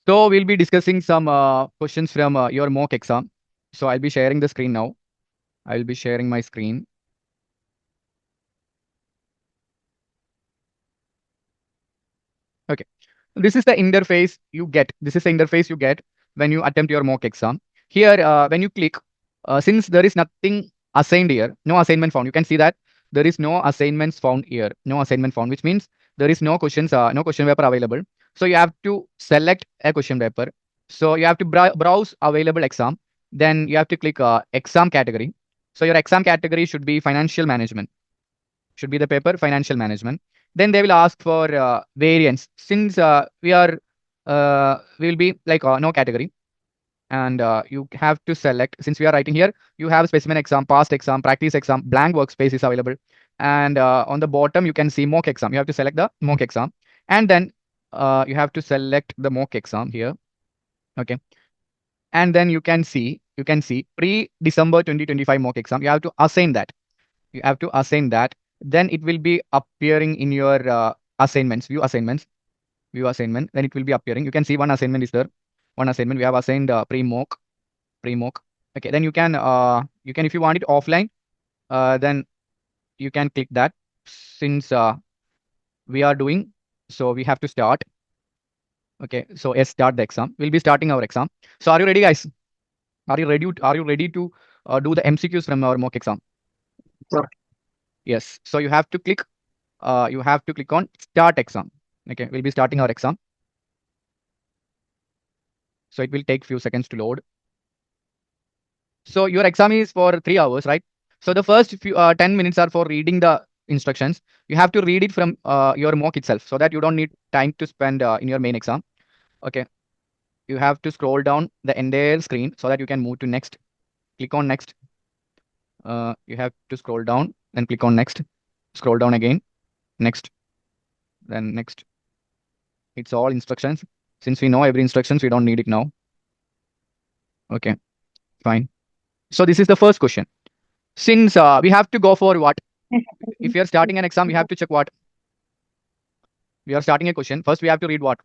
So we'll be discussing some questions from your mock exam. So I'll be sharing the screen now. I'll be sharing my screen. Okay. This is the interface you get. This is the interface you get when you attempt your mock exam. Here, when you click, since there is nothing assigned here, no assignment found. You can see that there is no assignments found here. No assignment found, which means there is no questions, no question paper available. So you have to select a question paper. So you have to browse available exam. Then you have to click exam category. So your exam category should be financial management. Should be the paper financial management. Then they will ask for variance. Since we will be like no category, and you have to select, since we are writing here, you have specimen exam, past exam, practice exam, blank workspace is available, and on the bottom you can see mock exam. You have to select the mock exam, and then you have to select the mock exam here. Okay, and then you can see pre-December 2025 mock exam. You have to assign that. You have to assign that. Then it will be appearing in your assignments, view assignment. Then it will be appearing. You can see one assignment is there. One assignment we have assigned pre-mock. Okay, then you can if you want it offline, then you can click that. Since we are doing, so we have to start. Okay, so let's start the exam. We'll be starting our exam. So are you ready, guys? Are you ready to do the MCQs from our mock exam? Sure. Yes. So you have to click on start exam. Okay, we'll be starting our exam. So it will take few seconds to load. So your exam is for 3 hours, right? So the first few 10 minutes are for reading the instructions. You have to read it from your mock itself, so that you don't need time to spend in your main exam. Okay. You have to scroll down the entire screen so that you can move to next. Click on next. You have to scroll down, then click on next. Scroll down again. Next. Then next. It's all instructions. Since we know every instructions, we don't need it now. Okay, fine. So this is the first question. Since we have to go for what? If you're starting an exam, we have to check what? We are starting a question. First, we have to read what?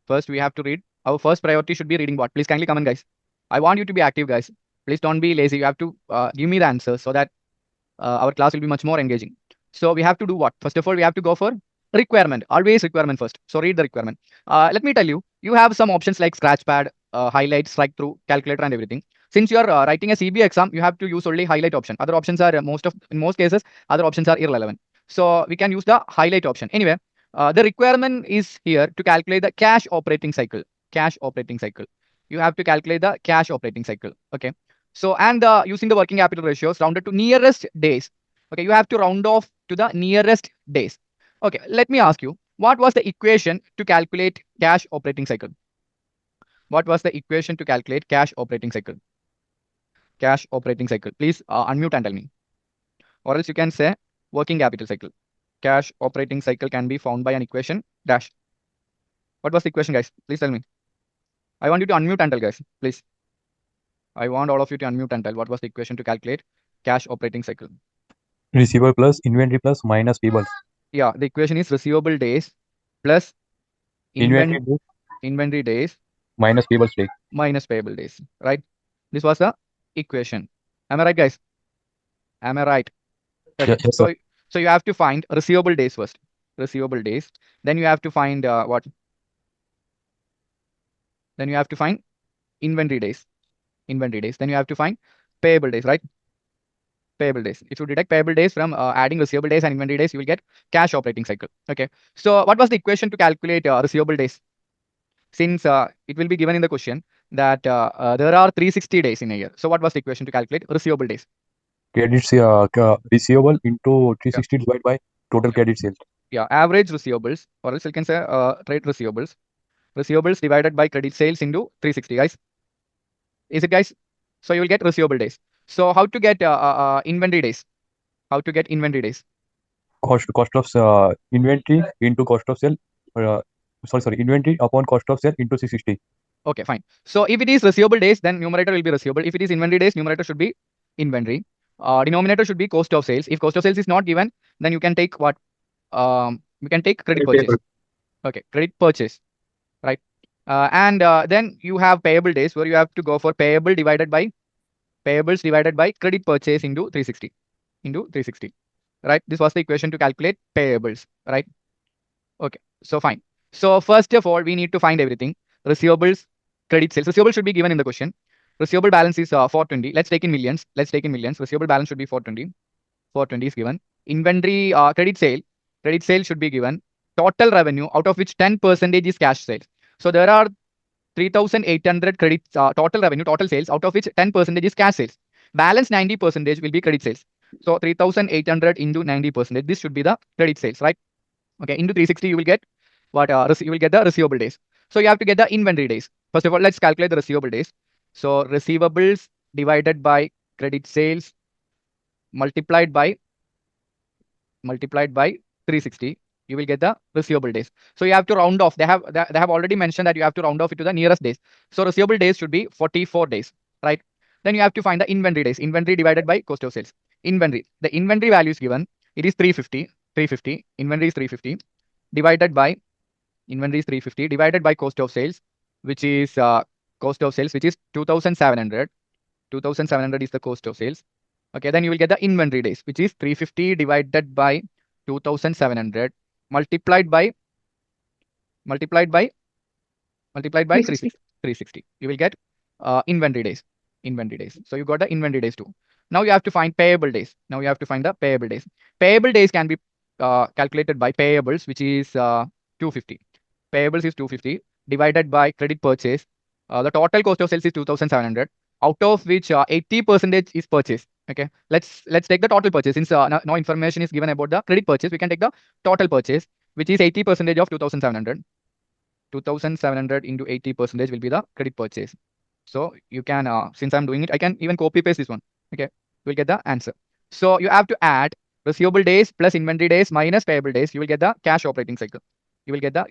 First, we have to read. Our first priority should be reading what? Please kindly comment, guys. I want you to be active, guys. Please don't be lazy. You have to give me the answers so that our class will be much more engaging. So we have to do what? First of all, we have to go for requirement. Always requirement first. So read the requirement. Let me tell you, you have some options like scratchpad, highlight, strike through, calculator, and everything. Since you are writing a CBA exam, you have to use only highlight option. Other options are in most cases, other options are irrelevant. So we can use the highlight option. Anyway, the requirement is here to calculate the cash operating cycle. Cash operating cycle. You have to calculate the cash operating cycle. Okay. So, and using the working capital ratios rounded to nearest days. Okay, you have to round off to the nearest days. Okay, let me ask you, what was the equation to calculate cash operating cycle? What was the equation to calculate cash operating cycle? Cash operating cycle. Please unmute and tell me. Or else you can say working capital cycle. Cash operating cycle can be found by an equation dash. What was the equation, guys? Please tell me. I want you to unmute and tell, guys. Please. I want all of you to unmute and tell what was the equation to calculate cash operating cycle. Receivable plus inventory plus minus payables. Yeah, the equation is receivable days plus inventory days minus payables day. Minus payable days, right? This was the equation. Am I right, guys? Am I right? Okay. Yes, so you have to find receivable days first. Receivable days. Then you have to find what? Then you have to find inventory days. Inventory days. Then you have to find payable days, right? Payable days. If you deduct payable days from adding receivable days and inventory days, you will get cash operating cycle. Okay. So what was the equation to calculate receivable days? Since it will be given in the question that there are 360 days in a year. So what was the equation to calculate receivable days? Credits receivable into 360 divided by total credit sales. Yeah, average receivables, or else you can say trade receivables. Receivables divided by credit sales into 360, guys. Is it, guys? So you will get receivable days. So how to get inventory days? How to get inventory days? Cost of inventory into cost of sale. Sorry, inventory upon cost of sale into 660. Okay, fine. So if it is receivable days, then numerator will be receivable. If it is inventory days, numerator should be inventory. Denominator should be cost of sales. If cost of sales is not given, then you can take what? You can take credit purchase. Okay, credit purchase, right? And then you have payable days where you have to go for payables divided by credit purchase into 360, right? This was the equation to calculate payables, right? Okay, so fine. So first of all, we need to find everything. Receivables, credit sales. Receivable should be given in the question. Receivable balance is 420. Let's take in millions. Receivable balance should be 420. 420 is given. Inventory, credit sale should be given. Total revenue, out of which 10% is cash sales. So there are 3,800 credits, total revenue, total sales, out of which 10% is cash sales. Balance 90% will be credit sales. So 3,800 into 90%. This should be the credit sales, right? Okay, into 360, you will get what? You will get the receivable days. So you have to get the inventory days. First of all, let's calculate the receivable days. So receivables divided by credit sales multiplied by 360, you will get the receivable days. So you have to round off. They have already mentioned that you have to round off it to the nearest days. So receivable days should be 44 days, right? Then you have to find the inventory days. Inventory divided by cost of sales. Inventory. The inventory value is given. It is 350. 350. Inventory is 350 divided by cost of sales, which is 2,700. 2,700 is the cost of sales. Okay, then you will get the inventory days, which is 350 divided by 2,700 multiplied by multiplied by 360. You will get inventory days. So you got the inventory days too. Now you have to find payable days. Payable days can be calculated by payables, which is 250. Payables is 250 divided by credit purchase. The total cost of sales is 2,700, out of which 80% is purchase. Okay, let's take the total purchase. Since no information is given about the credit purchase, we can take the total purchase, which is 80% of 2,700. 2,700 into 80% will be the credit purchase. So you can, since I'm doing it, I can even copy paste this one. Okay, we'll get the answer. So you have to add receivable days plus inventory days minus payable days. You will get the cash operating cycle. The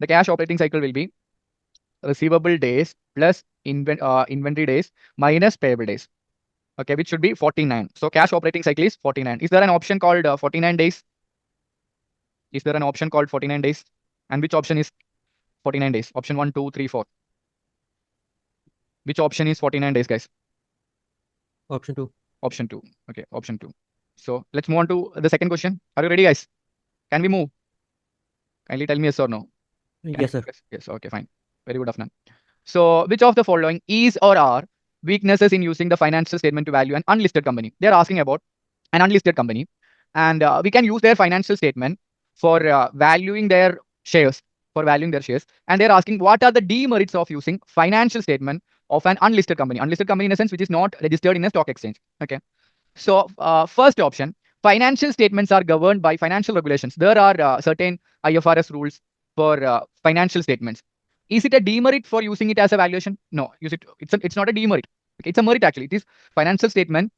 cash operating cycle will be receivable days plus inventory days minus payable days. Okay, which should be 49. So cash operating cycle is 49. Is there an option called 49 days? And which option is 49 days? Option 1, 2, 3, 4. Which option is 49 days, guys? Option 2. Option 2. Okay, option 2. So let's move on to the second question. Are you ready, guys? Can we move? Kindly tell me yes or no. Yes, sir. Yes, okay, fine. Very good, Afnan. So which of the following is or are weaknesses in using the financial statement to value an unlisted company? They're asking about an unlisted company, and we can use their financial statement for valuing their shares. And they're asking what are the demerits of using financial statement of an unlisted company. Unlisted company in a sense which is not registered in a stock exchange. Okay. So first option, financial statements are governed by financial regulations. There are certain IFRS rules for financial statements. Is it a demerit for using it as a valuation? No, it's not a demerit. Okay, it's a merit actually. It is financial statement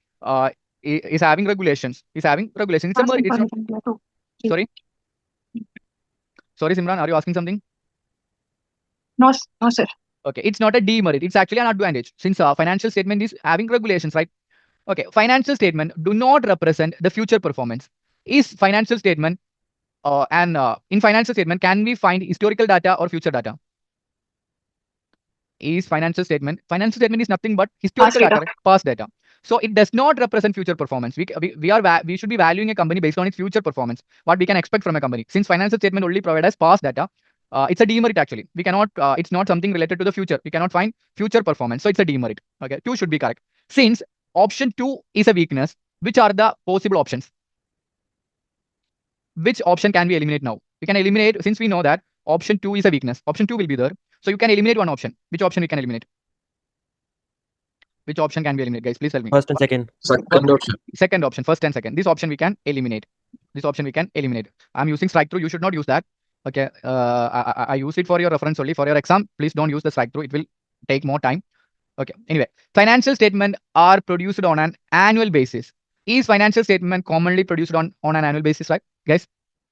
is having regulations. It's a merit. It's not, sorry. Sorry, Simran, are you asking something? No, sir. Okay, it's not a demerit. It's actually an advantage since financial statement is having regulations, right? Okay, financial statement do not represent the future performance. Is financial statement in financial statement, can we find historical data or future data? Is financial statement is nothing but historical data, past data. So it does not represent future performance. We should be valuing a company based on its future performance, what we can expect from a company. Since financial statement only provide us past data, it's a demerit actually. We cannot, it's not something related to the future. We cannot find future performance. So it's a demerit. Okay, 2 should be correct. Since option 2 is a weakness, which are the possible options? Which option can we eliminate now? We can eliminate, since we know that option 2 is a weakness. Option 2 will be there. So you can eliminate one option. Which option we can eliminate? Which option can we eliminate, guys? Please tell me. First and second. Second option. First and second. This option we can eliminate. I'm using strike through. You should not use that. Okay. I use it for your reference only for your exam. Please don't use the strike through. It will take more time. Okay. Anyway, financial statement are produced on an annual basis. Is financial statement commonly produced on an annual basis, right, guys?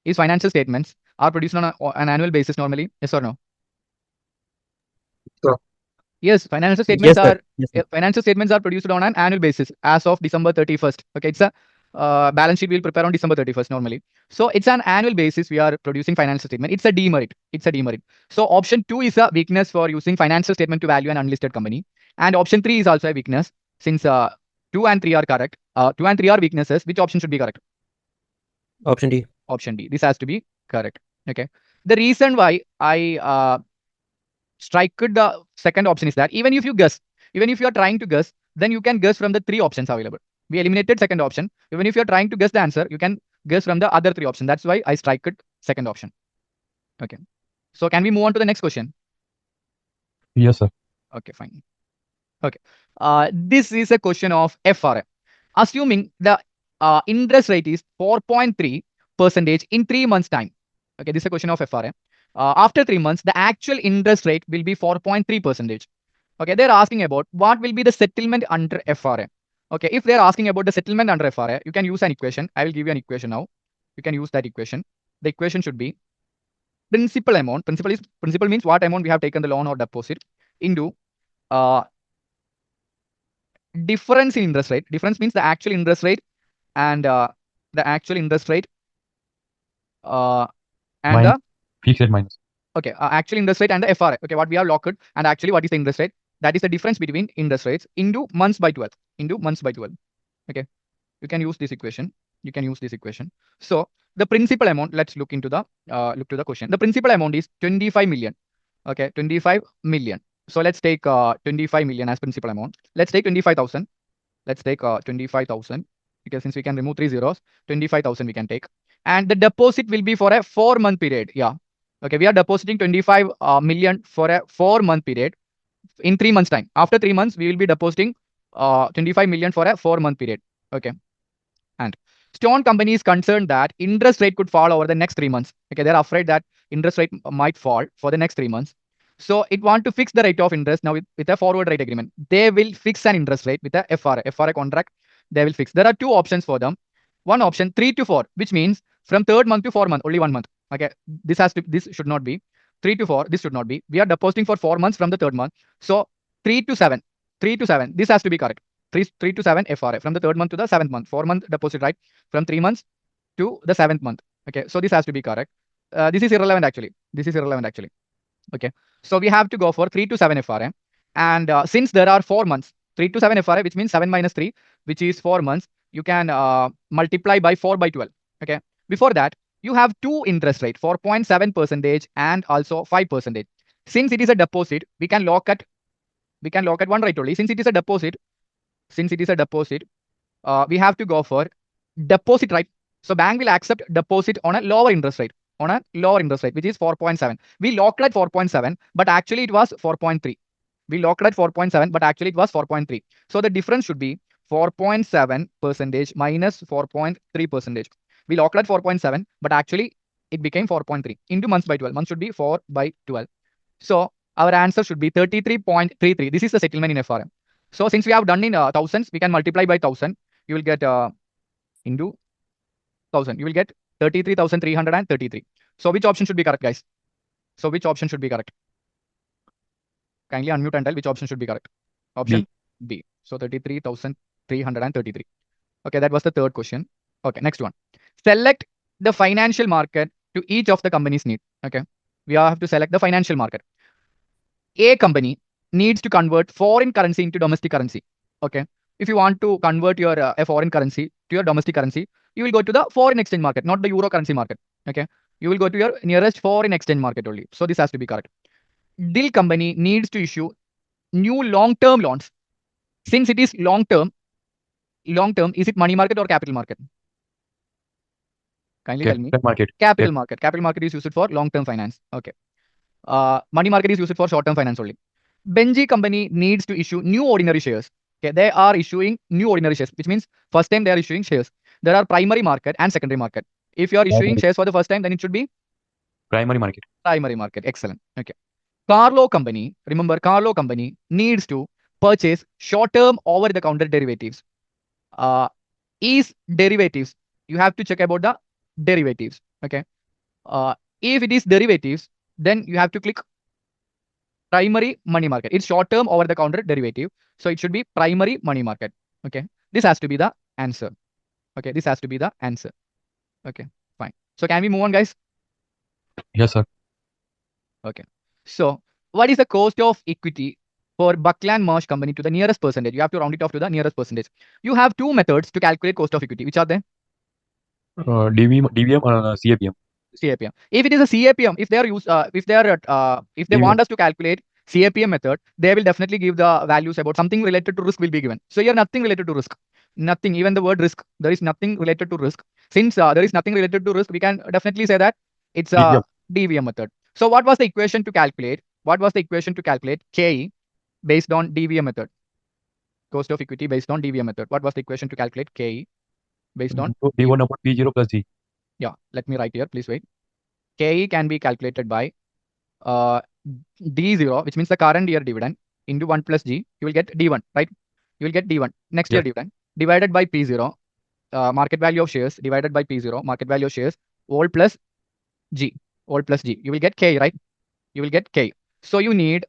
Is financial statements are produced on an annual basis normally? Yes or no? Sure. Yes, financial statements Yes, sir. Yes, sir. financial statements are produced on an annual basis as of December 31st. Okay, it's a balance sheet we'll prepare on December 31st normally. So it's an annual basis we are producing financial statement. It's a demerit. It's a demerit. So option 2 is a weakness for using financial statement to value an unlisted company. And option 3 is also a weakness since 2 and 3 are correct. 2 and 3 are weaknesses. Which option should be correct? Option D. Option D. This has to be correct. Okay. The reason why I strike the second option is that even if you guess, even if you are trying to guess, then you can guess from the 3 options available. We eliminated second option. Even if you're trying to guess the answer, you can guess from the other 3 options. That's why I strike it second option. Okay. So can we move on to the next question? Yes, sir. Okay, fine. Okay. This is a question of FRA. Assuming the interest rate is 4.3% in 3 months' time. Okay, this is a question of FRA. After 3 months, the actual interest rate will be 4.3%. Okay, they're asking about what will be the settlement under FRA. Okay, if they're asking about the settlement under FRA, you can use an equation. I will give you an equation now. You can use that equation. The equation should be principal amount. Principal means what amount we have taken the loan or deposit into difference in interest rate. Difference means the actual interest rate and the actual interest rate and the fixed rate minus. Okay, actual interest rate and the FRA. Okay, what we have locked and actually what is the interest rate? That is the difference between interest rates into months by 12. Into months by 12. Okay, you can use this equation. You can use this equation. So the principal amount. Let's look into the question. The principal amount is 25 million. Okay, 25 million. So let's take 25 million as principal amount. Let's take 25,000. Let's take 25,000 because since we can remove 3 zeros, 25,000 we can take. And the deposit will be for a 4-month period. Yeah. Okay, we are depositing 25 million for a 4-month period in 3 months' time. After 3 months, we will be depositing 25 million for a 4-month period. Okay. And Stone Company is concerned that interest rate could fall over the next 3 months. Okay, they're afraid that interest rate might fall for the next 3 months. So it want to fix the rate of interest now with a forward rate agreement. They will fix an interest rate with a FRA contract. They will fix. There are 2 options for them. One option 3 to 4, which means from 3rd month to 4th month, only 1 month. Okay, this should not be 3 to 4. This should not be. We are depositing for 4 months from the 3rd month. So 3 to 7. 3 to 7. This has to be correct. 3 to 7 FRA from the 3rd month to the 7th month. 4-month deposit, right? From 3 months to the 7th month. Okay, so this has to be correct. This is irrelevant actually. This is irrelevant actually. Okay, so we have to go for 3 to 7 FRA. And since there are 4 months, 3 to 7 FRA, which means 7 minus 3, which is 4 months, you can multiply by 4 by 12. Okay, before that, you have 2 interest rate, 4.7% and also 5%. Since it is a deposit, we can lock at 1 rate only. Since it is a deposit, we have to go for deposit, right? So bank will accept deposit on a lower interest rate, which is 4.7. We locked at 4.7, but actually it was 4.3. We locked at 4.7, but actually it was 4.3. So the difference should be 4.7% minus 4.3%. We locked at 4.7, but actually it became 4.3 into months by 12. Months should be 4 by 12. So our answer should be 33.33. This is the settlement in FRM. So since we have done in thousands, we can multiply by 1,000. You will get into 1,000. You will get 33,333. So which option should be correct, guys? So which option should be correct? Kindly unmute and tell which option should be correct. Option B. So 33,333. Okay, that was the 3rd question. Okay, next one. Select the financial market to each of the company's need. Okay, we have to select the financial market. A company needs to convert foreign currency into domestic currency. Okay, if you want to convert your a foreign currency to your domestic currency, you will go to the foreign exchange market, not the euro currency market. Okay, you will go to your nearest foreign exchange market only. So this has to be correct. Deal company needs to issue new long-term loans. Since it is long-term, is it money market or capital market? Kindly tell me. Market. Capital market. Capital market is used for long-term finance. Okay. Money market is used for short-term finance only. Benji company needs to issue new ordinary shares. Okay, they are issuing new ordinary shares, which means first time they are issuing shares. There are primary market and secondary market. If you are issuing shares for the first time, then it should be primary market. Primary market. Excellent. Okay. Carlo company, remember Carlo company needs to purchase short-term over-the-counter derivatives. Is derivatives, you have to check about the derivatives. Okay. If it is derivatives, then you have to click primary money market. It's short-term over-the-counter derivative. So it should be primary money market. Okay. This has to be the answer. Okay, this has to be the answer. Okay, fine. So can we move on, guys? Yes, sir. Okay. So what is the cost of equity for Buckland Marsh company to the nearest percentage? You have to round it off to the nearest percentage. You have two methods to calculate cost of equity. Which are they? DVM and CAPM. CAPM. If it is a CAPM, if they are if they DVM. want us to calculate CAPM method, they will definitely give the values about something related to risk will be given. So here nothing related to risk. Nothing, even the word risk, there is nothing related to risk. Since there is nothing related to risk, we can definitely say that it's a DVM method. So what was the equation to calculate? What was the equation to calculate KE based on DVM method? Cost of equity based on DVM method. What was the equation to calculate KE based on D1 upon P0 plus G. Yeah, let me write here. Please wait. KE can be calculated by D0, which means the current year dividend, into 1 plus G. You will get D1, right? You will get D1, next year dividend, divided by P0, market value of shares, divided by P0, market value of shares, all plus G, all plus G. You will get K, right? You will get K. So you need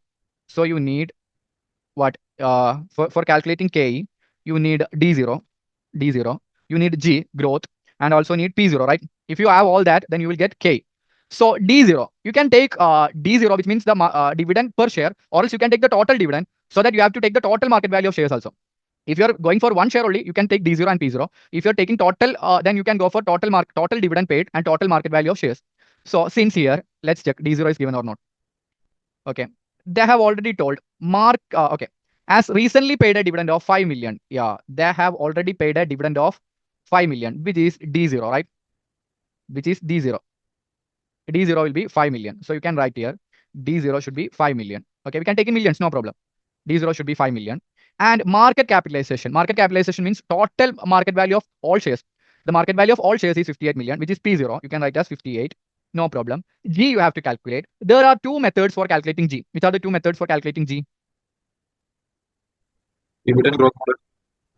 what? For calculating KE, you need D0, you need G, growth, and also need P0, right? If you have all that, then you will get K. So D0, you can take D0, which means the dividend per share, or else you can take the total dividend, so that you have to take the total market value of shares also. If you're going for one share only, you can take D0 and P0. If you're taking total, then you can go for total dividend paid and total market value of shares. So since here, let's check D0 is given or not. Okay, they have already told okay, as recently paid a dividend of 5 million. Yeah, they have already paid a dividend of 5 million, which is D0, right? Which is D0. D0 will be 5 million. So you can write here D0 should be 5 million. Okay, we can take in millions, no problem. D0 should be 5 million. And market capitalization. Market capitalization means total market value of all shares. The market value of all shares is 58 million, which is P0. You can write as 58. No problem. G you have to calculate. There are two methods for calculating G. Which are the two methods for calculating G? Dividend growth model.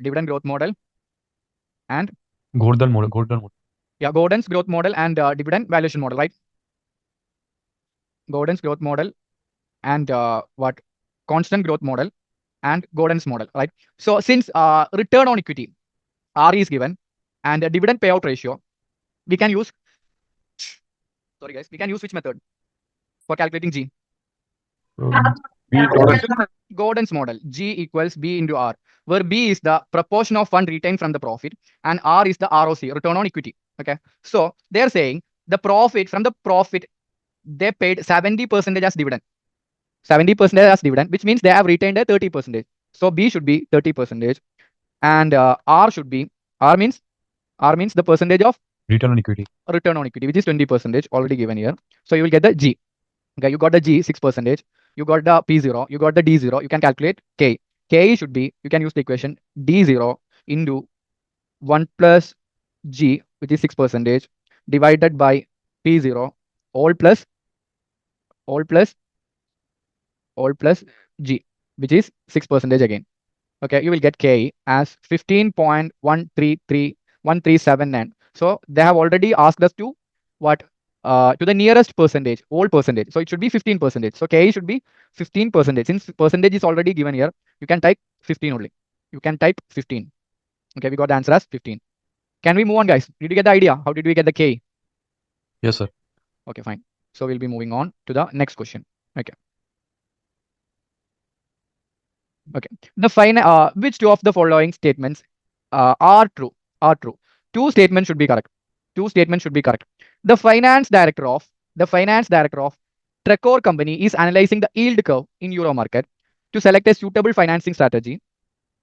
Dividend growth model and Gordon model. yeah, Gordon's growth model and dividend valuation model, right? Gordon's growth model and what? Constant growth model and Gordon's model, right? So since return on equity, RE is given, and the dividend payout ratio, we can use, sorry guys, we can use which method for calculating G? Gordon's model, G equals B into R, where B is the proportion of fund retained from the profit and R is the ROC, return on equity. Okay, so they're saying the profit from the profit, they paid 70% as dividend. 70% as dividend, which means they have retained a 30%. So B should be 30%, and R means the percentage of return on equity, which is 20%, already given here. So you will get the G. Okay, you got the G 6%. You got the P0. You got the D0. You can calculate K. K should be, you can use the equation D0 into 1 plus G, which is 6%, divided by P0, all plus G, which is 6% again. Okay, you will get K as 15.133137. So they have already asked us to what? To the nearest percentage, whole percentage. So it should be 15%. So K should be 15%. Since percentage is already given here, you can type 15 only. You can type 15. Okay, we got the answer as 15. Can we move on, guys? Did you get the idea? How did we get the K? Yes, sir. Okay, fine. So we'll be moving on to the next question. Okay. Okay. Which two of the following statements are true? Two statements should be correct. The finance director of Trecor company is analyzing the yield curve in Euro market to select a suitable financing strategy.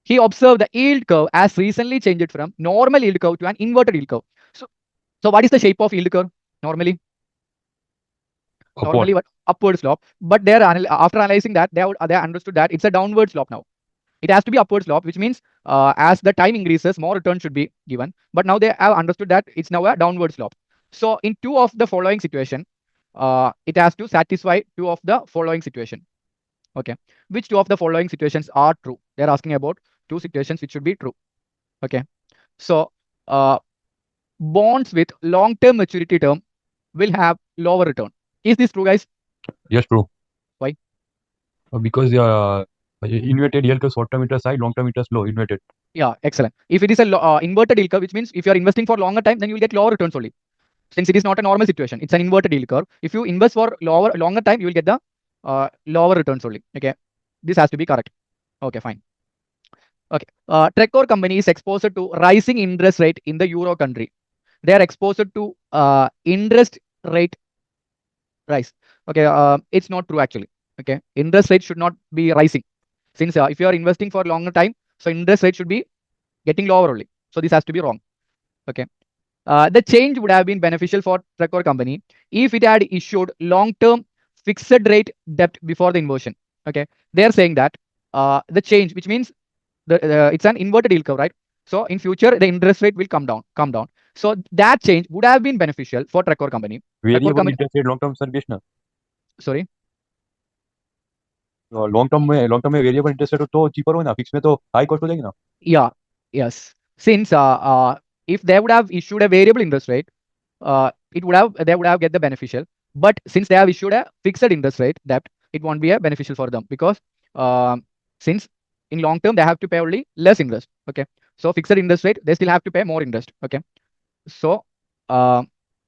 He observed the yield curve has recently changed from normal yield curve to an inverted yield curve. So what is the shape of yield curve normally? Normally what? Upward slope. But after analyzing that, they understood that it's a downward slope now. It has to be upward slope, which means as the time increases, more return should be given. But now they have understood that it's now a downward slope. So in two of the following situation, it has to satisfy two of the following situation. Okay, which two of the following situations are true? They're asking about two situations which should be true. Okay, so bonds with long-term maturity term will have lower return. Is this true, guys? Yes, true. Why? Because Inverted yield curve, short term interest high, long term interest low, inverted. Yeah, excellent. If it is a inverted yield curve, which means if you are investing for longer time, then you will get lower returns only. Since it is not a normal situation, it's an inverted yield curve. If you invest for longer time, you will get the lower returns only. Okay, this has to be correct. Okay, fine. Okay, Trecor company is exposed to rising interest rate in the Euro country. They are exposed to interest rate rise. Okay, it's not true actually. Okay, interest rate should not be rising. Since if you are investing for longer time, so interest rate should be getting lower only. So this has to be wrong. Okay. The change would have been beneficial for Trecor company if it had issued long-term fixed rate debt before the inversion. Okay, they are saying that the change, which means it's an inverted yield curve, right? So in future the interest rate will come down. So that change would have been beneficial for Trecor company. Variable interest rate long term sir बेचना. Sorry. long term में variable interest rate तो cheaper हो ना, fix में तो high cost हो जाएगी ना. Yeah. Yes. Since if they would have issued a variable interest rate, they would have get the beneficial. But since they have issued a fixed interest rate debt, it won't be a beneficial for them because since in long term they have to pay only less interest. Okay, so fixed interest rate they still have to pay more interest. Okay, so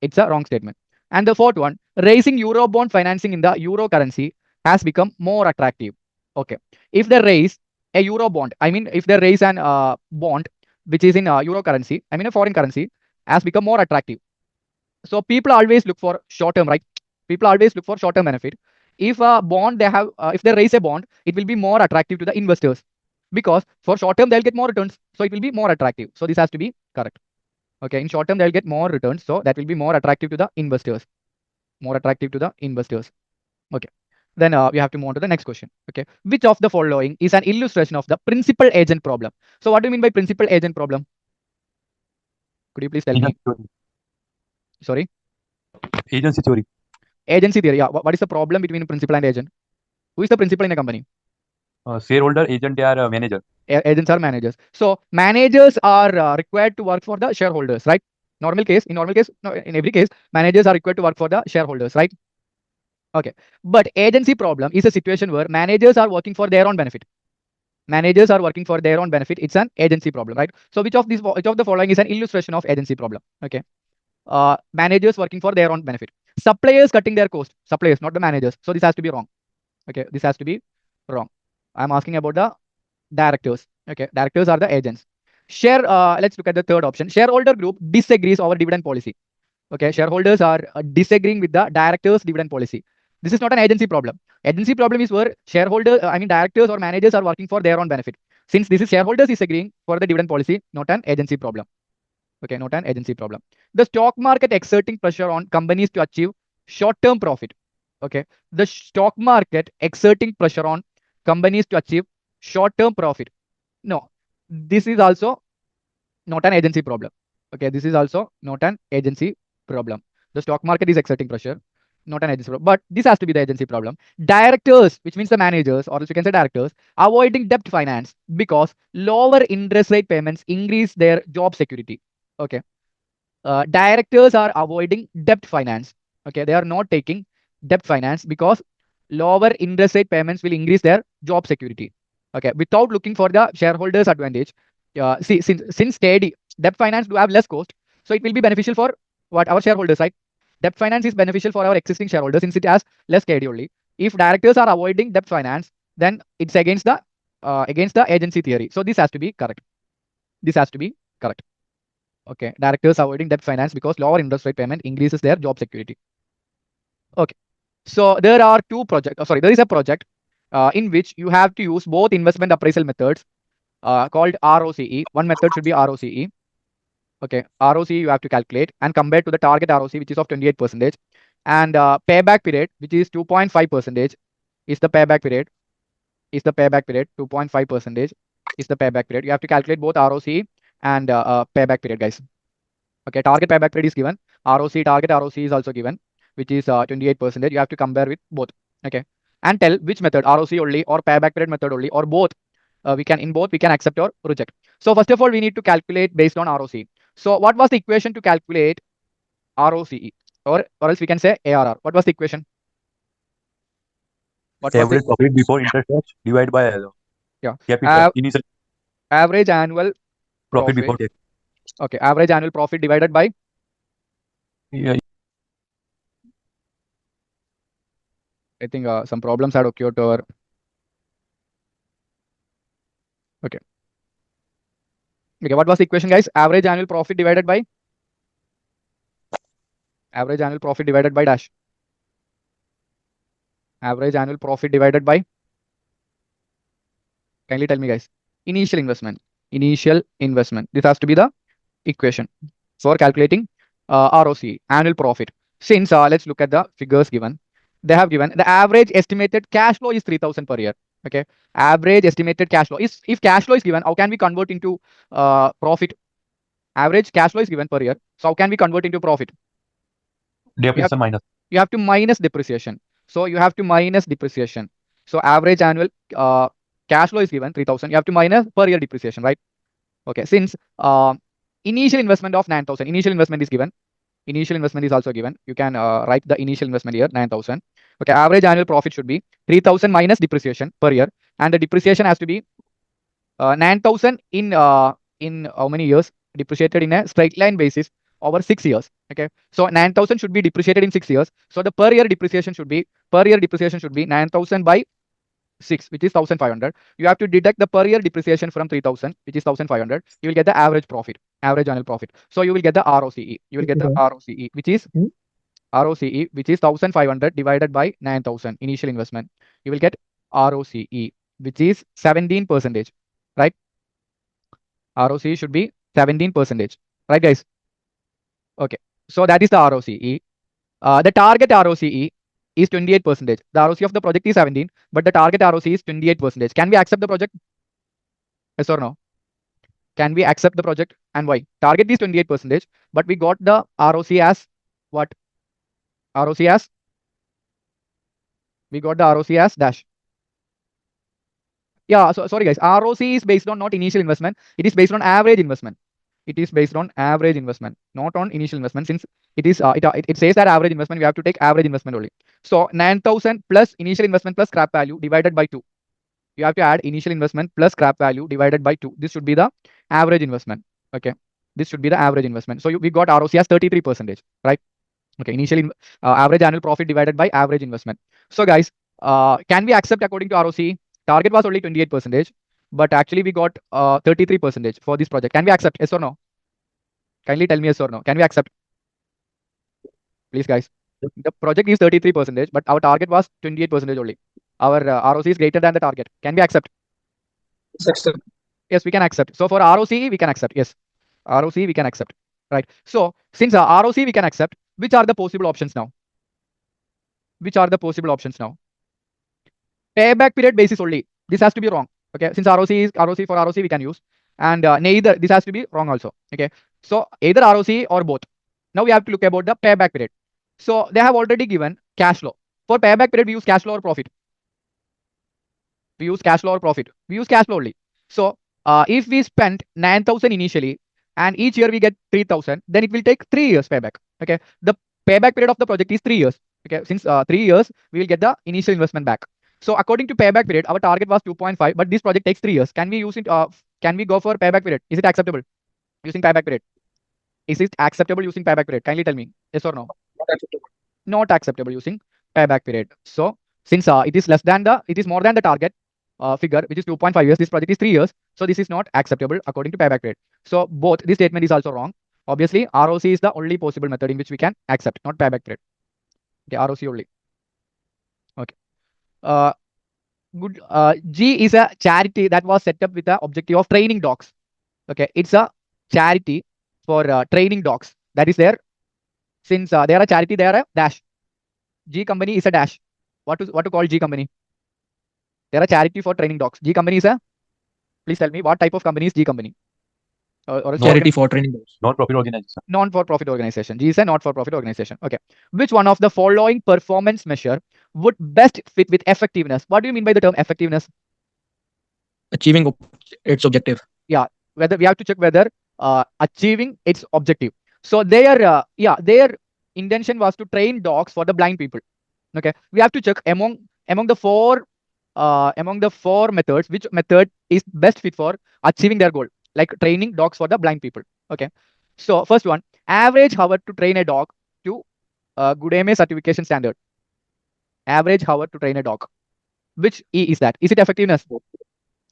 it's a wrong statement. And the fourth one, raising euro bond financing in the euro currency has become more attractive. Okay, if they raise a euro bond, I mean if they raise an bond which is in euro currency, I mean a foreign currency, has become more attractive. So people always look for short term, right? People always look for short term benefit. If a bond they have, if they raise a bond, it will be more attractive to the investors because for short term they'll get more returns, so it will be more attractive. So this has to be correct. Okay, in short term they'll get more returns, so that will be more attractive to the investors. More attractive to the investors. Okay, then we have to move on to the next question. Okay, which of the following is an illustration of the principal agent problem? So what do you mean by principal agent problem? Could you please tell me? Sorry. Agency theory. Agency theory. Yeah. What is the problem between principal and agent? Who is the principal in a company? Shareholder, agent or manager. Agents are managers. So managers are required to work for the shareholders, right? In normal case, no, in every case, managers are required to work for the shareholders, right? Okay. But agency problem is a situation where managers are working for their own benefit. Managers are working for their own benefit. It's an agency problem, right? So which of the following is an illustration of agency problem? Okay. Managers working for their own benefit. Suppliers cutting their cost. Suppliers, not the managers. So this has to be wrong. Okay. This has to be wrong. I'm asking about the directors. Okay. Directors are the agents. Let's look at the third option. Shareholder group disagrees over dividend policy. Okay. Shareholders are disagreeing with the directors' dividend policy. This is not an agency problem. Agency problem is where directors or managers are working for their own benefit. Since this is shareholders disagreeing for the dividend policy, not an agency problem. Okay, not an agency problem. The stock market exerting pressure on companies to achieve short-term profit. Okay, the stock market exerting pressure on companies to achieve short-term profit. No, this is also not an agency problem. Okay, this is also not an agency problem. The stock market is exerting pressure, not an agency problem. But this has to be the agency problem. Directors, which means the managers, or else you can say directors, avoiding debt finance because lower interest rate payments increase their job security. Okay. Directors are avoiding debt finance. Okay, they are not taking debt finance because lower interest rate payments will increase their job security. Okay, without looking for the shareholders' advantage. See, since steady debt finance do have less cost, so it will be beneficial for what our shareholders, right? Debt finance is beneficial for our existing shareholders since it has less steady only. If directors are avoiding debt finance, then it's against the agency theory. So this has to be correct. This has to be correct. Okay, directors avoiding debt finance because lower interest rate payment increases their job security. Okay, so there are two projects. There is a project in which you have to use both investment appraisal methods called ROCE. One method should be ROCE. Okay, ROCE you have to calculate and compare to the target ROCE, which is of 28%, and payback period, which is 2.5%, is the payback period. 2.5% is the payback period. You have to calculate both ROCE and payback period, guys. Okay, target payback period is given. Target ROCE is also given, which is 28%. You have to compare with both. Okay, and tell which method, ROCE only or payback period method only or both. We can accept or reject. So first of all, we need to calculate based on ROCE. So what was the equation to calculate ROCE, or else we can say ARR? What was the equation? Average profit before interest tax divided by Yeah. Capital. Initial Average annual profit before tax. Okay. Average annual profit divided by. Yeah, I think some problems had occurred to our. Okay. Okay. What was the equation, guys? Average annual profit divided by. Average annual profit divided by dash. Average annual profit divided by. Kindly tell me, guys. Initial investment. Initial investment. This has to be the equation for calculating ROC, annual profit. Since let's look at the figures given. They have given the average estimated cash flow is 3,000 per year. Okay, average estimated cash flow is, if cash flow is given, how can we convert into profit? Average cash flow is given per year, so how can we convert into profit? depreciation minus. You have to minus depreciation. So you have to minus depreciation. So average annual cash flow is given 3,000. You have to minus per year depreciation, right? Okay, since initial investment of 9,000, initial investment is given. Initial investment is also given. You can write the initial investment here, 9,000. Okay, average annual profit should be 3,000 minus depreciation per year, and the depreciation has to be 9,000 in how many years? Depreciated in a straight line basis over 6 years. Okay, so 9,000 should be depreciated in 6 years. So the per year depreciation should be 9,000 by 6, which is 1,500. You have to deduct the per year depreciation from 3,000, which is 1,500. You will get the average profit, average annual profit. So you will get the ROCE. You will get the ROCE, which is 1,500 divided by 9,000 initial investment. You will get ROCE, which is 17%. Right? ROCE should be 17%. Right, guys? Okay. So that is the ROCE. The target ROCE is 28%. The ROCE of the project is 17, but the target ROCE is 28%. Can we accept the project? Yes or no? Can we accept the project, and why? Target is 28%, but we got the ROCE as what? ROCE as? We got the ROCE as dash. Yeah, so sorry guys, ROCE is based on not initial investment. It is based on average investment. It is based on average investment, not on initial investment. Since it is it says that average investment, we have to take average investment only. So 9,000 plus initial investment plus scrap value divided by 2. You have to add initial investment plus scrap value divided by 2. This should be the average investment. Okay, this should be the average investment. So we got ROCE as 33%, right? Okay, initial average annual profit divided by average investment. So guys, can we accept according to ROCE? Target was only 28%, but actually we got 33% for this project. Can we accept? Yes or no? Kindly tell me yes or no. Can we accept? Please, guys. The project is 33%, but our target was 28% only. Our ROCE is greater than the target. Can we accept? Accept. Yes, we can accept. So for ROCE, we can accept. Yes, ROCE we can accept. Right. So since ROCE we can accept, which are the possible options now? Which are the possible options now? Payback period basis only. This has to be wrong. Okay. Since ROCE is ROCE, for ROCE we can use, and neither. This has to be wrong also. Okay. So either ROCE or both. Now we have to look about the payback period. So they have already given cash flow. For payback period, we use cash flow or profit. We use cash flow or profit. We use cash flow only. So if we spend 9,000 initially and each year we get 3,000, then it will take 3 years payback. Okay. The payback period of the project is 3 years. Okay. Since 3 years, we will get the initial investment back. So according to payback period, our target was 2.5, but this project takes 3 years. Can we use it? Can we go for payback period? Is it acceptable using payback period? Is it acceptable using payback period? Kindly tell me yes or no. Not acceptable. Not acceptable using payback period. So since it is more than the target figure, which is 2.5 years, this project is 3 years. So this is not acceptable according to payback period. So both this statement is also wrong. Obviously, ROC is the only possible method in which we can accept, not payback period. Okay, ROC only. Okay. Good. G is a charity that was set up with the objective of training dogs. Okay, it's a charity for training dogs. That is there. Since they are a charity, they are a dash. G company is a dash. What to call G company? They are a charity for training dogs. G company is a. Please tell me what type of company is G company? Or a Charity for training dogs. Non-profit organization. Non-for-profit organization. G is a not-for-profit organization. Okay. Which one of the following performance measure would best fit with effectiveness? What do you mean by the term effectiveness? Achieving its objective. Yeah. Whether we have to check whether achieving its objective. So their intention was to train dogs for the blind people. Okay. We have to check among the 4 among the four methods, which method is best fit for achieving their goal, like training dogs for the blind people. Okay. So first one, average hour to train a dog to good AMA certification standard. Average hour to train a dog. Which E is that? Is it effectiveness?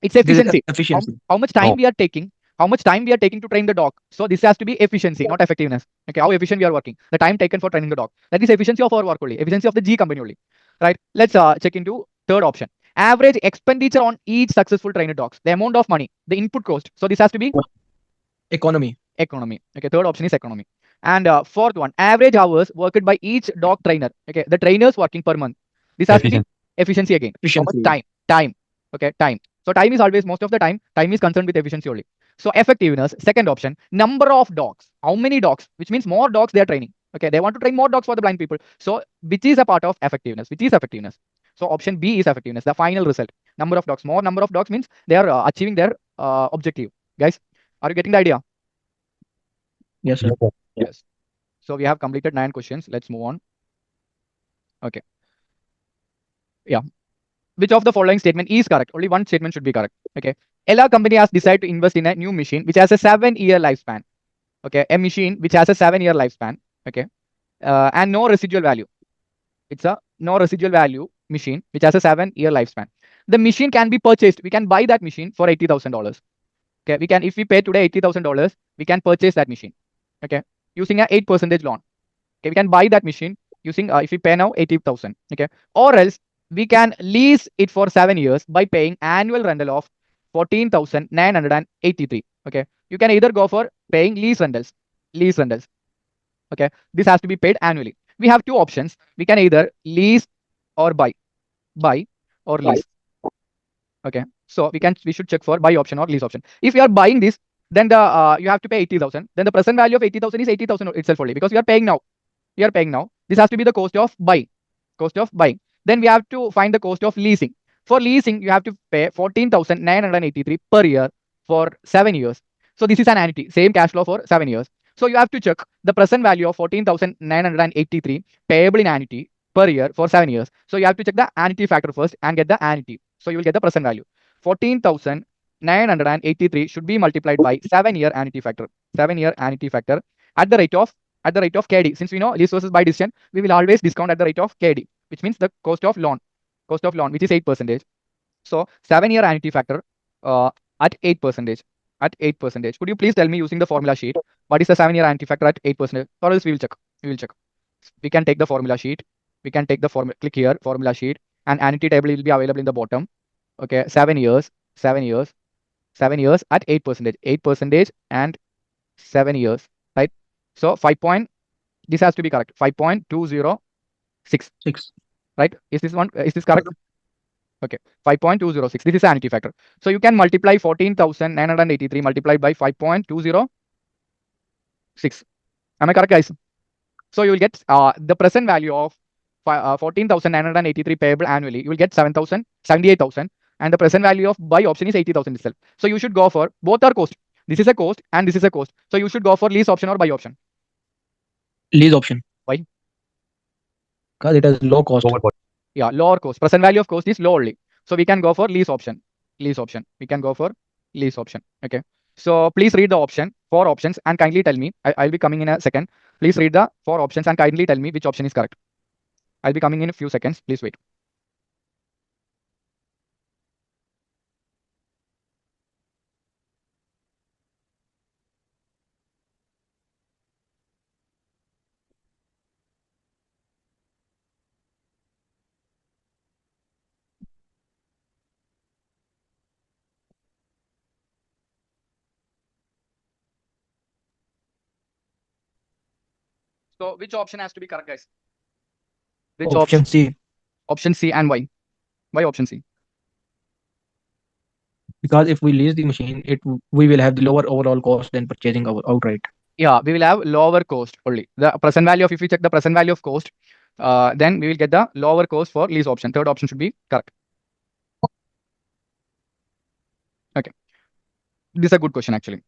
It's This is efficiency. efficiency. How much time No. we are taking? How much time we are taking to train the dog? So this has to be efficiency, not effectiveness. Okay, how efficient we are working. The time taken for training the dog. That is efficiency of our work only. Efficiency of the G company only. Right. Let's check into third option. Average expenditure on each successful trainer dogs. The amount of money, the input cost. So this has to be Economy. economy. Okay, third option is economy. And fourth one, average hours worked by each dog trainer. Okay, the trainers working per month. This has to be efficiency again. How much Efficiency. time? Okay, time. So time is always, most of the time is concerned with efficiency only. So effectiveness, second option, number of dogs. How many dogs? Which means more dogs they are training. Okay, they want to train more dogs for the blind people. So which is a part of effectiveness? Which is effectiveness? So option B is effectiveness. The final result, number of dogs. More number of dogs means they are achieving their objective. Guys, are you getting the idea? Yes, sir. Yes. So we have completed 9 questions. Let's move on. Okay. Yeah. Which of the following statement is correct? Only one statement should be correct. Okay. Ella company has decided to invest in a new machine which has a 7-year lifespan. Okay. A machine which has a 7-year lifespan. Okay. And no residual value. It's a no residual value machine which has a 7-year lifespan. The machine can be purchased. We can buy that machine for $80,000. Okay. We can, if we pay today $80,000, we can purchase that machine. Okay. Using a 8% loan. Okay, we can buy that machine using if we pay now 80,000. Okay, or else we can lease it for 7 years by paying annual rental of 14,983. Okay, you can either go for paying lease rentals. Okay, this has to be paid annually. We have two options. We can either lease or buy or lease. Okay, so we should check for buy option or lease option. If you are buying this, then the you have to pay 80,000. Then the present value of 80,000 is 80,000 itself only, because we are paying now. This has to be the cost of buying. Then we have to find the cost of leasing. For leasing, you have to pay 14,983 per year for 7 years. So this is an annuity, same cash flow for 7 years. So you have to check the present value of 14,983 payable in annuity per year for 7 years. So you have to check the annuity factor first and get the annuity. So you will get the present value. 14,983 should be multiplied by 7-year annuity factor. 7-year annuity factor at the rate of KD. Since we know lease versus buy decision, we will always discount at the rate of KD, which means the cost of loan, which is 8%. So 7-year annuity factor at 8%. Could you please tell me using the formula sheet what is the 7-year annuity factor at 8%? Or else we will check. We can take the formula sheet. We can take the formula. Click here, formula sheet, and annuity table will be available in the bottom. Okay, 7 years at 8%. 8% and 7 years, right? So this has to be correct. 5.206. 6. Right? Is this correct? Okay. 5.206. This is the annuity factor. So you can multiply 14,983 multiplied by 5.206. Am I correct, guys? So you will get the present value of 14,983 payable annually. You will get 78,000. And the present value of buy option is 80,000 itself. So you should go for, both are cost. This is a cost and this is a cost. So you should go for lease option or buy option. Lease option. Why? Because it has low cost. Lower cost. Yeah, lower cost. Present value of cost is low only. So we can go for lease option. We can go for lease option. Okay. So please read the option, 4 options, and kindly tell me. I'll be coming in a second. Please read the 4 options and kindly tell me which option is correct. I'll be coming in a few seconds. Please wait. So which option has to be correct, guys? Which Option C. Option C, and why? Why option C? Because if we lease the machine, we will have the lower overall cost than purchasing outright. Yeah, we will have lower cost only. The present value of, if we check the present value of cost, then we will get the lower cost for lease option. Third option should be correct. Okay. This is a good question actually.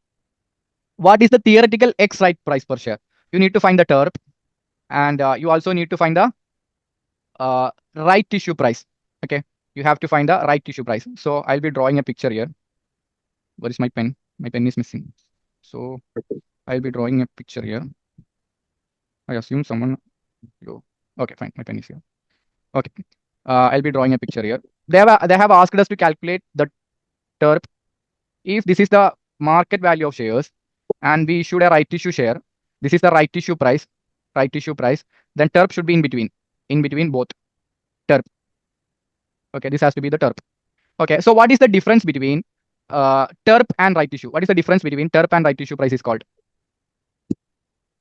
What is the theoretical X right price per share? You need to find the TERP, and you also need to find the right issue price. Okay. you have to find the right issue price. So I'll be drawing a picture here. Where is my pen? My pen is missing. So I'll be drawing a picture here. I assume someone. Okay, fine. My pen is here. Okay. I'll be drawing a picture here. They have asked us to calculate the TERP. If this is the market value of shares and we issued a right issue share, this is the right issue price, then TERP should be in between both TERP. Okay, this has to be the TERP. Okay, so what is the difference between TERP and right issue? What is the difference between TERP and right issue price is called?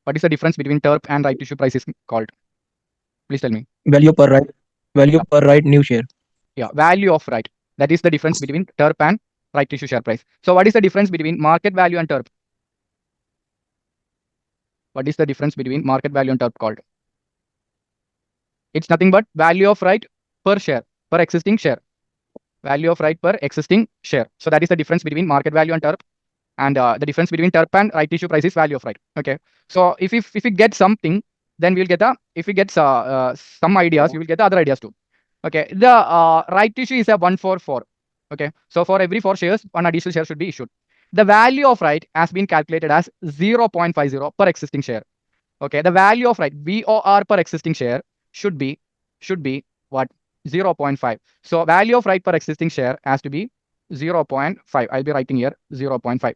What is the difference between TERP and right issue price is called? Please tell me. Value per right. Value Yeah. per right new share. Yeah, value of right. That is the difference between TERP and right issue share price. So what is the difference between market value and TERP? What is the difference between market value and TERP called? It's nothing but value of right per share, per existing share. Value of right per existing share. So that is the difference between market value and TERP. And the difference between TERP and right issue price is value of right. Okay. So if we get something, then we'll get if we get some ideas, you will get the other ideas too. Okay. The right issue is a 1 for 4. Okay. So for every 4 shares, one additional share should be issued. The value of right has been calculated as 0.50 per existing share. Okay. The value of right, VOR per existing share should be what? 0.5. So value of right per existing share has to be 0.5. I'll be writing here 0.5.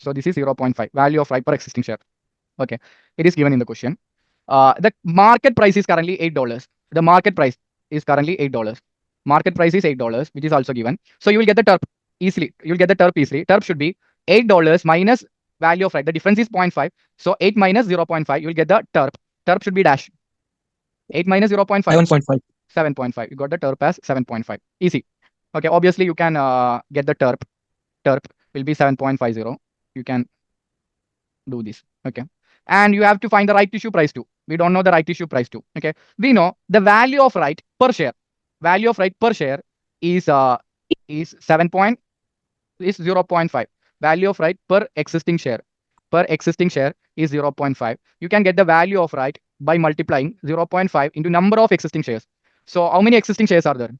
So this is 0.5 value of right per existing share. Okay, it is given in the question. The market price is currently $8. The market price is currently $8. Market price is $8, which is also given. So you will get the TERP easily. You will get the TERP easily. TERP should be $8 minus value of right. The difference is 0.5. So 8 minus 0.5, you will get the TERP. TERP should be dash. 8 minus 0.5. 7.5. 7.5. You got the TERP as 7.5. Easy. Okay, obviously you can get the TERP. TERP will be 7.50. You can do this. Okay. And you have to find the right issue price too. We don't know the right issue price too. Okay. We know the value of right per share. Value of right per share is 0.5. Value of right per existing share. Per existing share is 0.5. You can get the value of right by multiplying 0.5 into number of existing shares. So how many existing shares are there?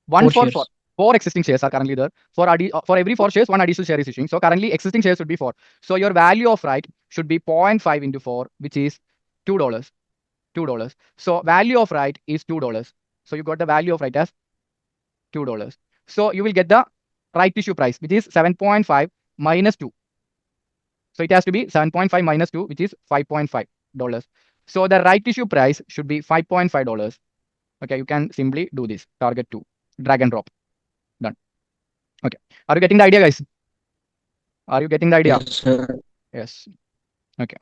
1 4 for shares. 4. 4 existing shares are currently there. For every 4 shares, 1 additional share is issuing. So currently existing shares should be 4. So your value of right should be 0.5 into 4, which is $2. $2. So value of right is $2. So you got the value of right as $2. So you will get the right issue price, which is 7.5 minus 2. So it has to be 7.5 minus 2, which is $5.5. So the right issue price should be $5.5. Okay, you can simply do this. Target 2. Drag and drop. Done. Okay. Are you getting the idea, guys? Are you getting the idea? Yes, sir. Yes. Okay.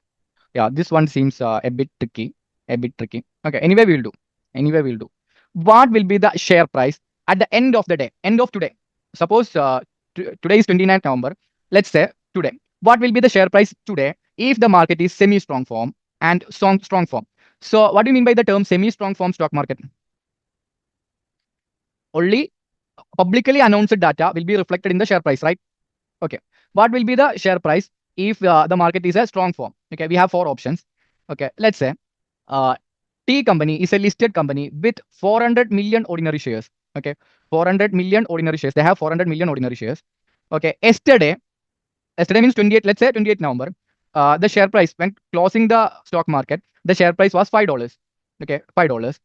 Yeah, this one seems a bit tricky. Okay. Anyway, we'll do. What will be the share price at the end of the day? End of today. Suppose today is 29th November. Let's say today. What will be the share price today if the market is semi-strong form and strong form? So what do you mean by the term semi-strong form stock market? Only publicly announced data will be reflected in the share price, right? Okay. What will be the share price if the market is a strong form? Okay, we have 4 options. Okay, let's say T company is a listed company with 400 million ordinary shares. Okay, 400 million ordinary shares. They have 400 million ordinary shares. Okay, yesterday means 28, let's say 28 November. The share price when closing the stock market, the share price was $5. Okay, $5.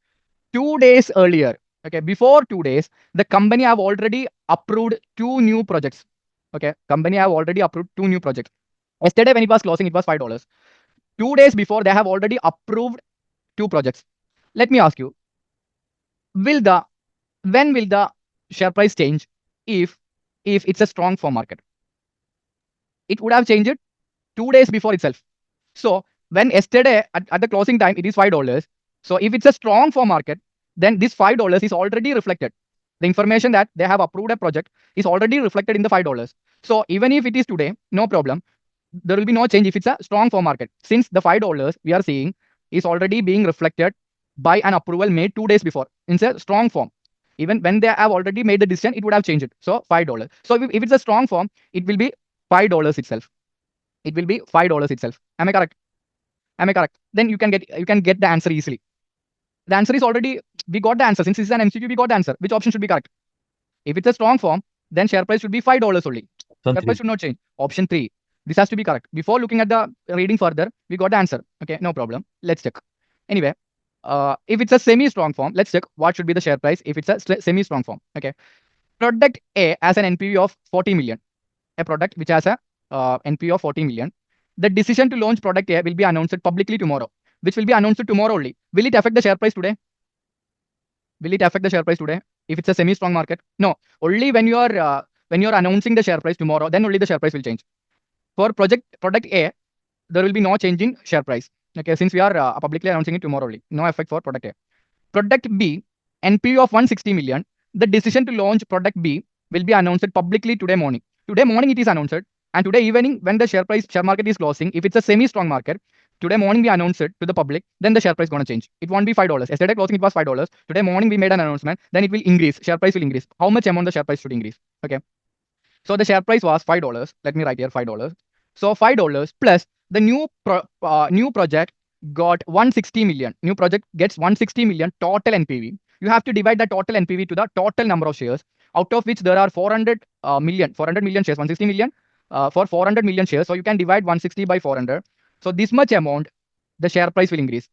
2 days earlier, okay, before 2 days, the company have already approved 2 new projects. Okay, company have already approved 2 new projects. Yesterday when it was closing, it was $5. 2 days before, they have already approved 2 projects. Let me ask you, when will the share price change if it's a strong form market? It would have changed 2 days before itself. So when yesterday at the closing time, it is $5. So if it's a strong form market, then this $5 is already reflected. The information that they have approved a project is already reflected in the $5. So even if it is today, no problem. There will be no change if it's a strong form market. Since the $5 we are seeing is already being reflected by an approval made 2 days before in a strong form. Even when they have already made the decision, it would have changed. So $5. So if it's a strong form, it will be $5 itself. It will be $5 itself. Am I correct? Then you can get the answer easily. The answer is already we got the answer. Since this is an MCQ, we got the answer. Which option should be correct? If it's a strong form, then share price should be $5 only. Option Share price 3. should not change. Option 3. This has to be correct. Before looking at the reading further, we got the answer. Okay, no problem. Let's check. Anyway, if it's a semi-strong form, let's check what should be the share price if it's a semi-strong form. Okay, product A has an NPV of 40 million. A product which has a NPV of 40 million. The decision to launch product A will be announced publicly tomorrow, which will be announced tomorrow only. Will it affect the share price today? Will it affect the share price today if it's a semi-strong market? No. Only when you are announcing the share price tomorrow, then only the share price will change. For product A, there will be no change in share price. Okay, since we are publicly announcing it tomorrow only, no effect for product A. Product B, NPV of 160 million. The decision to launch product B will be announced publicly today morning. Today morning it is announced, and today evening when the share market is closing, if it's a semi-strong market, today morning we announce it to the public, then the share price gonna change. It won't be $5. Yesterday closing it was $5. Today morning we made an announcement, then it will increase. Share price will increase. How much amount the share price should increase? Okay. So the share price was $5. Let me write here $5. So $5 plus the new project got 160 million. New project gets 160 million total NPV. You have to divide the total NPV to the total number of shares, out of which there are 400 million shares, 160 million for 400 million shares. So you can divide 160 by 400. So this much amount, the share price will increase.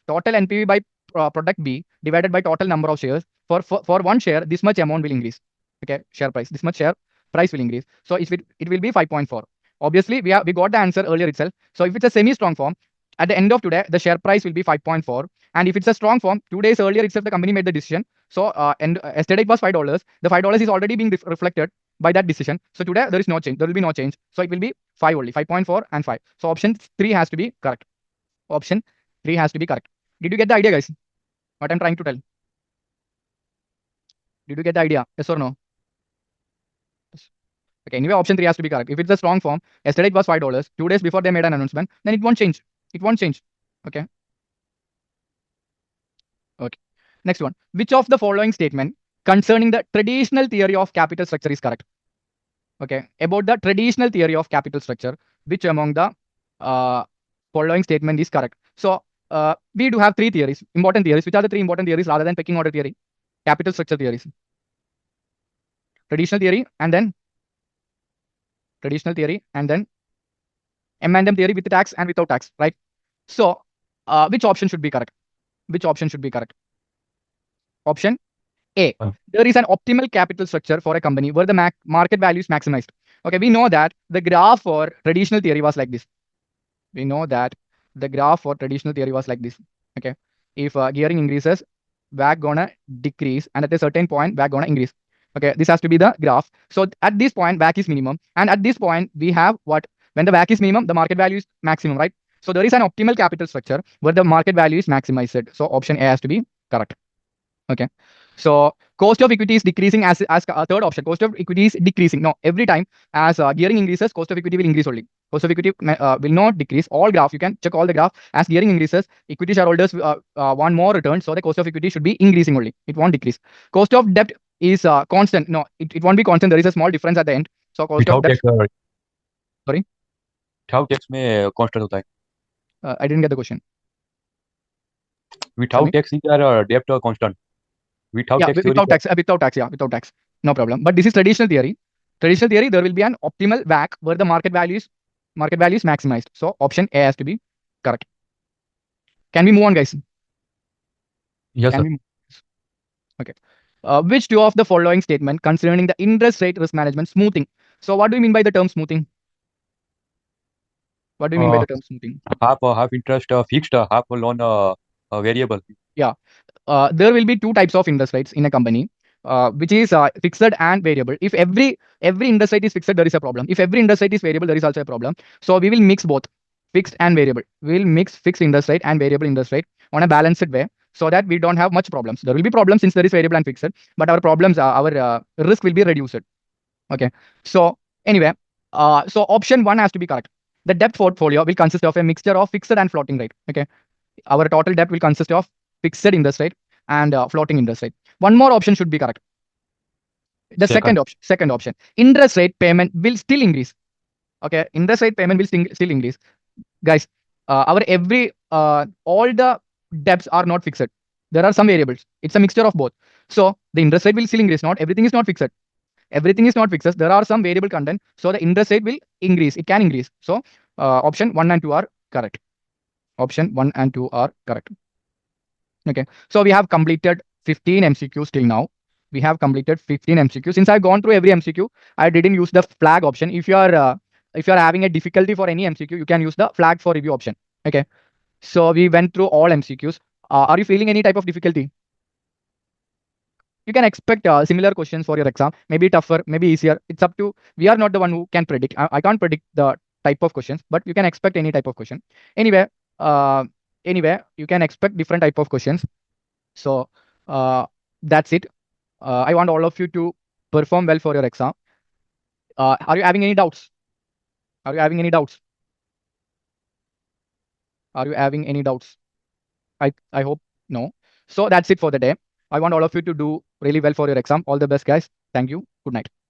Total NPV by product B divided by total number of shares. For one share, this much amount will increase. Okay, share price. This much share price will increase. So it will be 5.4. Obviously, we got the answer earlier itself. So if it's a semi-strong form, at the end of today, the share price will be 5.4. And if it's a strong form, 2 days earlier itself, the company made the decision. So yesterday it was $5. The $5 is already being reflected by that decision. So today there is no change. There will be no change. So it will be 5 only, 5.4 and 5. So option 3 has to be correct. Option 3 has to be correct. Did you get the idea, guys? What I'm trying to tell? Did you get the idea? Yes or no? Okay, anyway, option 3 has to be correct. If it's a strong form, yesterday it was $5. 2 days before they made an announcement, then it won't change. It won't change. Okay. Okay. Next one. Which of the following statement concerning the traditional theory of capital structure is correct? Okay. About the traditional theory of capital structure, which among the following statement is correct? So we do have 3 theories, important theories. Which are the 3 important theories rather than pecking order theory? Capital structure theories. Traditional theory and then M&M theory with tax and without tax, right? So which option should be correct? Which option should be correct? Option A. There is an optimal capital structure for a company where the market value is maximized. Okay, we know that the graph for traditional theory was like this. We know that the graph for traditional theory was like this. Okay, if gearing increases, WACC gonna decrease, and at a certain point, WACC gonna increase. Okay, this has to be the graph. So at this point, WACC is minimum, and at this point, we have what? When the WACC is minimum, the market value is maximum, right? So there is an optimal capital structure where the market value is maximized. So option A has to be correct. Okay. So cost of equity is decreasing as a third option. Cost of equity is decreasing. No, every time as gearing increases, cost of equity will increase only. Cost of equity will not decrease. All graph, you can check all the graph. As gearing increases, equity shareholders want more return. So the cost of equity should be increasing only. It won't decrease. Cost of debt is constant. No, it won't be constant. There is a small difference at the end. So cost of debt. Sorry? Without tax में constant होता है. I didn't get the question. Without tax is your debt constant. Without tax. Without tax. Yeah, without tax. No problem. But this is traditional theory. Traditional theory, there will be an optimal WACC where the market value is maximized. So option A has to be correct. Can we move on, guys? Yes, sir. Okay. Which 2 of the following statement concerning the interest rate risk management smoothing? So what do you mean by the term smoothing? What do you mean by the term smoothing? Half interest fixed, half loan variable. Yeah. There will be 2 types of interest rates in a company, which is fixed and variable. If every interest rate is fixed, there is a problem. If every interest rate is variable, there is also a problem. So we will mix both fixed and variable. We will mix fixed interest rate and variable interest rate on a balanced way so that we don't have much problems. There will be problems since there is variable and fixed, but our problems, our risk will be reduced. Okay. So anyway, so option 1 has to be correct. The debt portfolio will consist of a mixture of fixed and floating rate. Okay. Our total debt will consist of fixed interest rate and floating interest rate. One more option should be correct. The second option, interest rate payment will still increase. Okay, interest rate payment will still increase. Guys, all the debts are not fixed. There are some variables. It's a mixture of both. So the interest rate will still increase. Not everything is not fixed. Everything is not fixed. There are some variable content. So the interest rate will increase. It can increase. So option 1 and 2 are correct. Option 1 and 2 are correct. Okay. So we have completed 15 MCQs till now. We have completed 15 MCQs. Since I've gone through every MCQ, I didn't use the flag option. If you are having a difficulty for any MCQ, you can use the flag for review option. Okay. So we went through all MCQs. Are you feeling any type of difficulty? You can expect similar questions for your exam, maybe tougher, maybe easier. It's up to, we are not the one who can predict. I can't predict the type of questions, but you can expect any type of question. Anyway, you can expect different type of questions. So that's it. I want all of you to perform well for your exam. Are you having any doubts? Are you having any doubts? Are you having any doubts? I hope no. So that's it for the day. I want all of you to do really well for your exam. All the best, guys. Thank you. Good night.